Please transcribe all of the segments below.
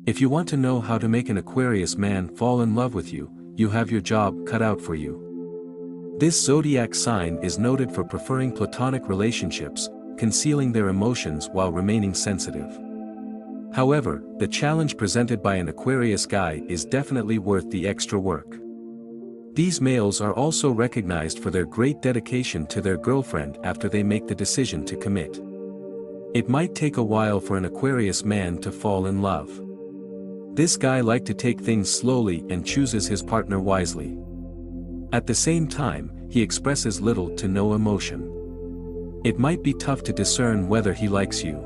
If you want to know how to make an Aquarius man fall in love with you, you have your job cut out for you. This zodiac sign is noted for preferring platonic relationships, concealing their emotions while remaining sensitive. However, the challenge presented by an Aquarius guy is definitely worth the extra work. These males are also recognized for their great dedication to their girlfriend after they make the decision to commit. It might take a while for an Aquarius man to fall in love. This guy likes to take things slowly and chooses his partner wisely. At the same time, he expresses little to no emotion. It might be tough to discern whether he likes you.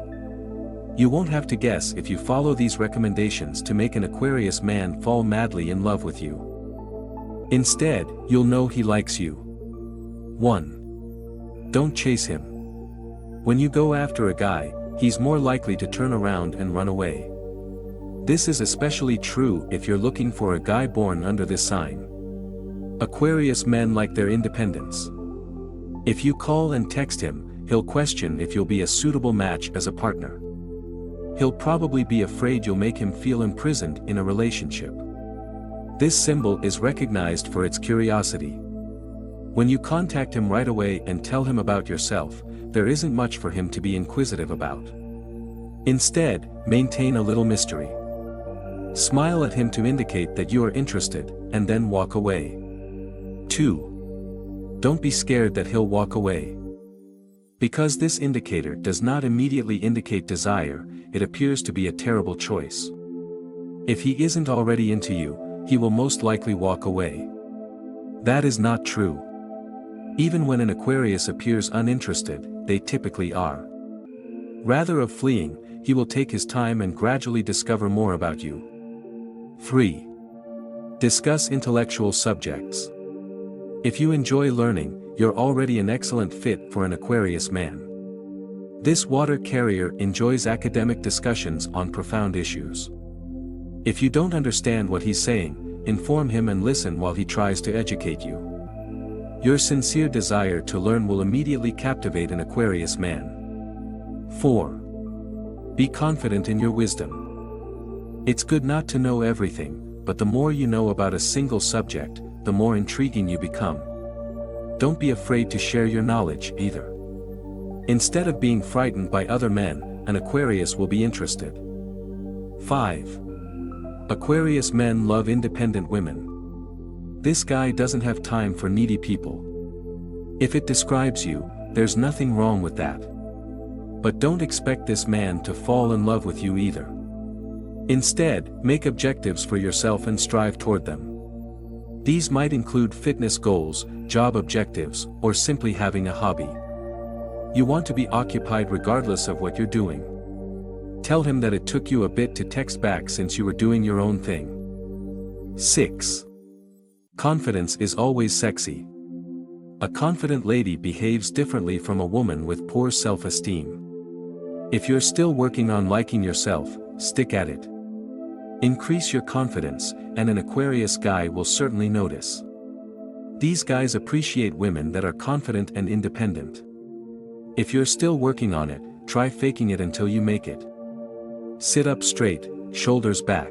You won't have to guess if you follow these recommendations to make an Aquarius man fall madly in love with you. Instead, you'll know he likes you. 1. Don't chase him. When you go after a guy, he's more likely to turn around and run away. This is especially true if you're looking for a guy born under this sign. Aquarius men like their independence. If you call and text him, he'll question if you'll be a suitable match as a partner. He'll probably be afraid you'll make him feel imprisoned in a relationship. This symbol is recognized for its curiosity. When you contact him right away and tell him about yourself, there isn't much for him to be inquisitive about. Instead, maintain a little mystery. Smile at him to indicate that you are interested, and then walk away. 2. Don't be scared that he'll walk away. Because this indicator does not immediately indicate desire, it appears to be a terrible choice. If he isn't already into you, he will most likely walk away. That is not true. Even when an Aquarius appears uninterested, they typically are. Rather of fleeing, he will take his time and gradually discover more about you. 3. Discuss intellectual subjects. If you enjoy learning, you're already an excellent fit for an Aquarius man. This water carrier enjoys academic discussions on profound issues. If you don't understand what he's saying, inform him and listen while he tries to educate you. Your sincere desire to learn will immediately captivate an Aquarius man. 4. Be confident in your wisdom. It's good not to know everything, but the more you know about a single subject, the more intriguing you become. Don't be afraid to share your knowledge either. Instead of being frightened by other men, an Aquarius will be interested. 5. Aquarius men love independent women. This guy doesn't have time for needy people. If it describes you, there's nothing wrong with that. But don't expect this man to fall in love with you either. Instead, make objectives for yourself and strive toward them. These might include fitness goals, job objectives, or simply having a hobby. You want to be occupied regardless of what you're doing. Tell him that it took you a bit to text back since you were doing your own thing. 6. Confidence is always sexy. A confident lady behaves differently from a woman with poor self-esteem. If you're still working on liking yourself, stick at it. Increase your confidence, and an Aquarius guy will certainly notice. These guys appreciate women that are confident and independent. If you're still working on it, try faking it until you make it. Sit up straight, shoulders back.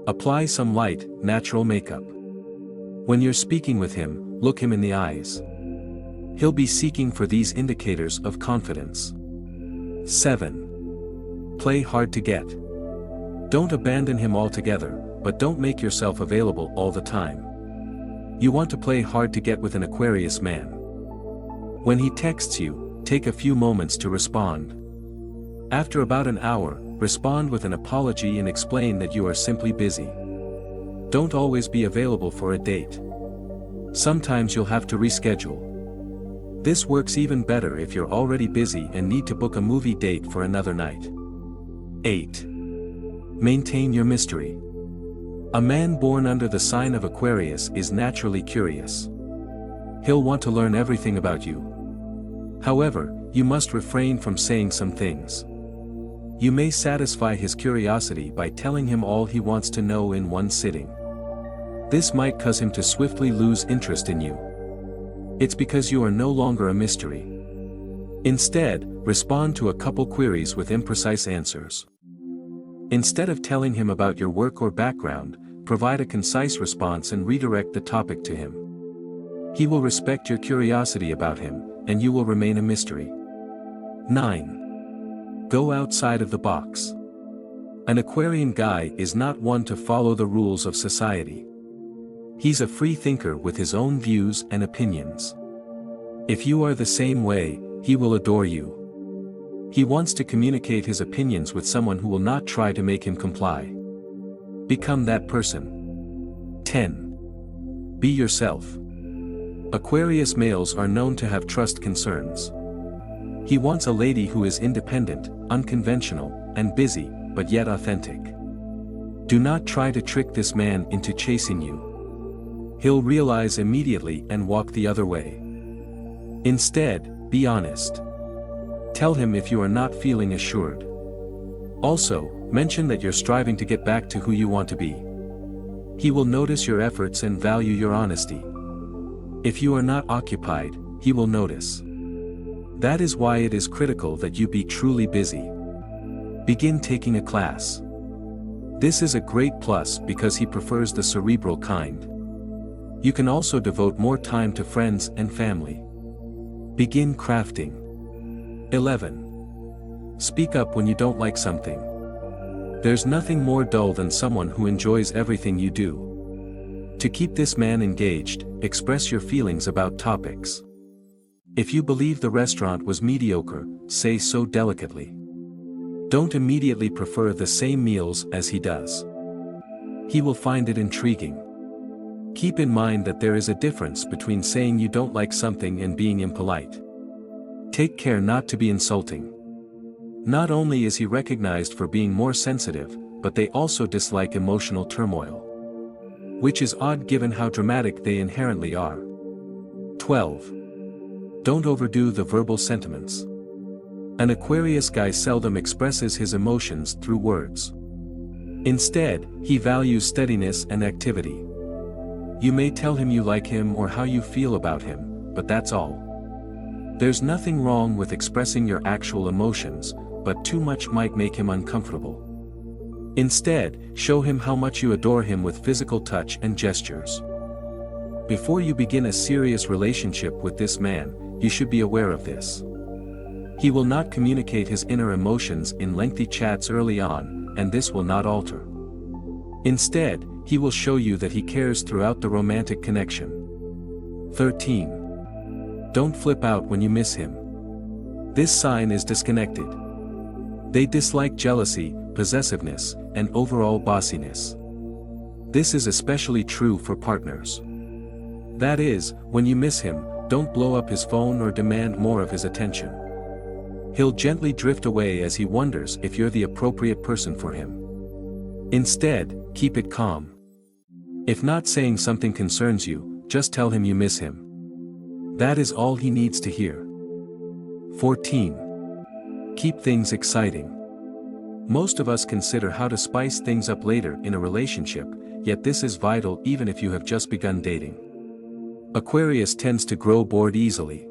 Apply some light, natural makeup. When you're speaking with him, look him in the eyes. He'll be seeking for these indicators of confidence. 7. Play hard to get. Don't abandon him altogether, but don't make yourself available all the time. You want to play hard to get with an Aquarius man. When he texts you, take a few moments to respond. After about an hour, respond with an apology and explain that you are simply busy. Don't always be available for a date. Sometimes you'll have to reschedule. This works even better if you're already busy and need to book a movie date for another night. 8. Maintain your mystery. A man born under the sign of Aquarius is naturally curious. He'll want to learn everything about you. However, you must refrain from saying some things. You may satisfy his curiosity by telling him all he wants to know in one sitting. This might cause him to swiftly lose interest in you. It's because you are no longer a mystery. Instead, respond to a couple queries with imprecise answers. Instead of telling him about your work or background, provide a concise response and redirect the topic to him. He will respect your curiosity about him, and you will remain a mystery. 9. Go outside of the box. An Aquarian guy is not one to follow the rules of society. He's a free thinker with his own views and opinions. If you are the same way, he will adore you. He wants to communicate his opinions with someone who will not try to make him comply. Become that person. 10. Be yourself. Aquarius males are known to have trust concerns. He wants a lady who is independent, unconventional, and busy, but yet authentic. Do not try to trick this man into chasing you. He'll realize immediately and walk the other way. Instead, be honest. Tell him if you are not feeling assured. Also, mention that you're striving to get back to who you want to be. He will notice your efforts and value your honesty. If you are not occupied, he will notice. That is why it is critical that you be truly busy. Begin taking a class. This is a great plus because he prefers the cerebral kind. You can also devote more time to friends and family. Begin crafting. 11. Speak up when you don't like something. There's nothing more dull than someone who enjoys everything you do. To keep this man engaged, express your feelings about topics. If you believe the restaurant was mediocre, say so delicately. Don't immediately prefer the same meals as he does. He will find it intriguing. Keep in mind that there is a difference between saying you don't like something and being impolite. Take care not to be insulting. Not only is he recognized for being more sensitive, but they also dislike emotional turmoil. Which is odd given how dramatic they inherently are. 12. Don't overdo the verbal sentiments. An Aquarius guy seldom expresses his emotions through words. Instead, he values steadiness and activity. You may tell him you like him or how you feel about him, but that's all. There's nothing wrong with expressing your actual emotions, but too much might make him uncomfortable. Instead, show him how much you adore him with physical touch and gestures. Before you begin a serious relationship with this man, you should be aware of this. He will not communicate his inner emotions in lengthy chats early on, and this will not alter. Instead, he will show you that he cares throughout the romantic connection. 13. Don't flip out when you miss him. This sign is disconnected. They dislike jealousy, possessiveness, and overall bossiness. This is especially true for partners. That is, when you miss him, don't blow up his phone or demand more of his attention. He'll gently drift away as he wonders if you're the appropriate person for him. Instead, keep it calm. If not saying something concerns you, just tell him you miss him. That is all he needs to hear. 14. Keep things exciting. Most of us consider how to spice things up later in a relationship, yet this is vital even if you have just begun dating. Aquarius tends to grow bored easily.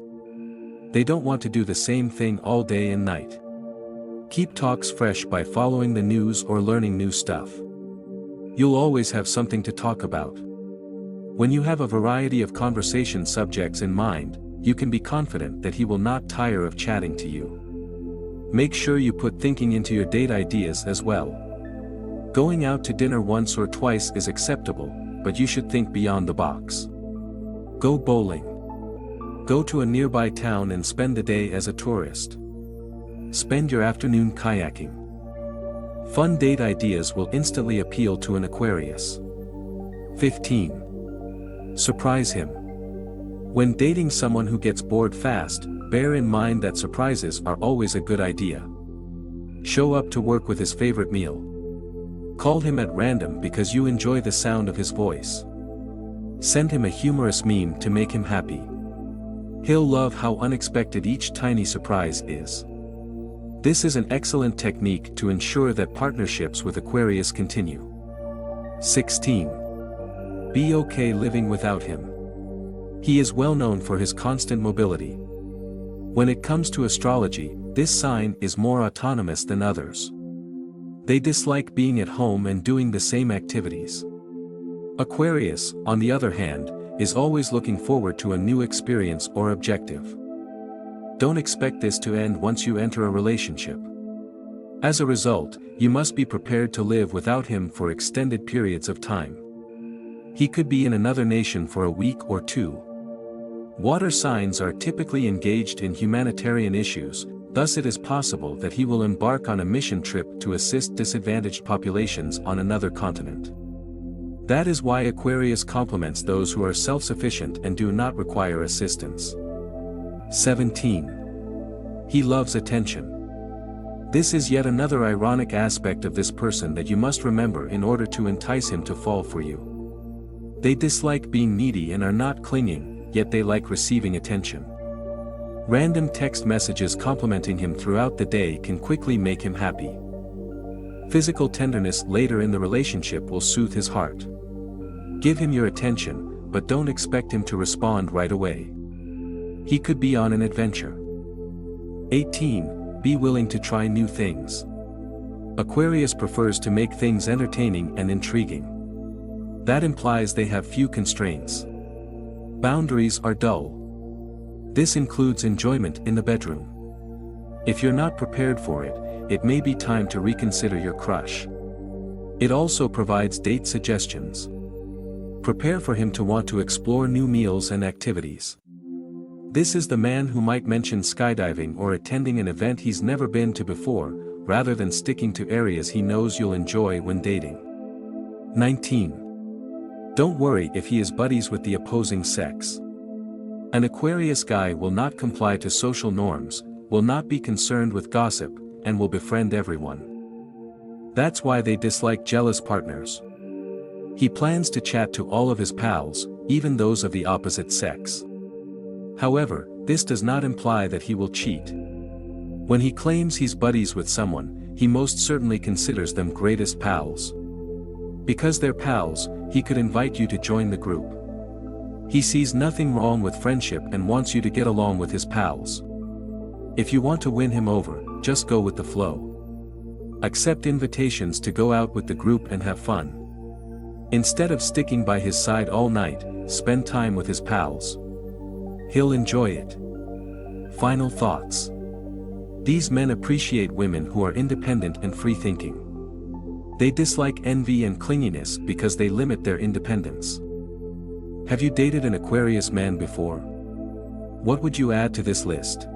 They don't want to do the same thing all day and night. Keep talks fresh by following the news or learning new stuff. You'll always have something to talk about. When you have a variety of conversation subjects in mind, you can be confident that he will not tire of chatting to you. Make sure you put thinking into your date ideas as well. Going out to dinner once or twice is acceptable, but you should think beyond the box. Go bowling. Go to a nearby town and spend the day as a tourist. Spend your afternoon kayaking. Fun date ideas will instantly appeal to an Aquarius. 15. Surprise him. When dating someone who gets bored fast, bear in mind that surprises are always a good idea. Show up to work with his favorite meal. Call him at random because you enjoy the sound of his voice. Send him a humorous meme to make him happy. He'll love how unexpected each tiny surprise is. This is an excellent technique to ensure that partnerships with Aquarius continue. 16. Be okay living without him. He is well known for his constant mobility. When it comes to astrology, this sign is more autonomous than others. They dislike being at home and doing the same activities. Aquarius, on the other hand, is always looking forward to a new experience or objective. Don't expect this to end once you enter a relationship. As a result, you must be prepared to live without him for extended periods of time. He could be in another nation for a week or two. Water signs are typically engaged in humanitarian issues, thus it is possible that he will embark on a mission trip to assist disadvantaged populations on another continent. That is why Aquarius compliments those who are self-sufficient and do not require assistance. 17. He loves attention. This is yet another ironic aspect of this person that you must remember in order to entice him to fall for you. They dislike being needy and are not clinging, yet they like receiving attention. Random text messages complimenting him throughout the day can quickly make him happy. Physical tenderness later in the relationship will soothe his heart. Give him your attention, but don't expect him to respond right away. He could be on an adventure. 18. Be willing to try new things. Aquarius prefers to make things entertaining and intriguing. That implies they have few constraints. Boundaries are dull. This includes enjoyment in the bedroom. If you're not prepared for it, it may be time to reconsider your crush. It also provides date suggestions. Prepare for him to want to explore new meals and activities. This is the man who might mention skydiving or attending an event he's never been to before, rather than sticking to areas he knows you'll enjoy when dating. 19. Don't worry if he is buddies with the opposing sex. An Aquarius guy will not comply to social norms, will not be concerned with gossip, and will befriend everyone. That's why they dislike jealous partners. He plans to chat to all of his pals, even those of the opposite sex. However, this does not imply that he will cheat. When he claims he's buddies with someone, he most certainly considers them greatest pals. Because they're pals, he could invite you to join the group. He sees nothing wrong with friendship and wants you to get along with his pals. If you want to win him over, just go with the flow. Accept invitations to go out with the group and have fun. Instead of sticking by his side all night, spend time with his pals. He'll enjoy it. Final thoughts. These men appreciate women who are independent and free-thinking. They dislike envy and clinginess because they limit their independence. Have you dated an Aquarius man before? What would you add to this list?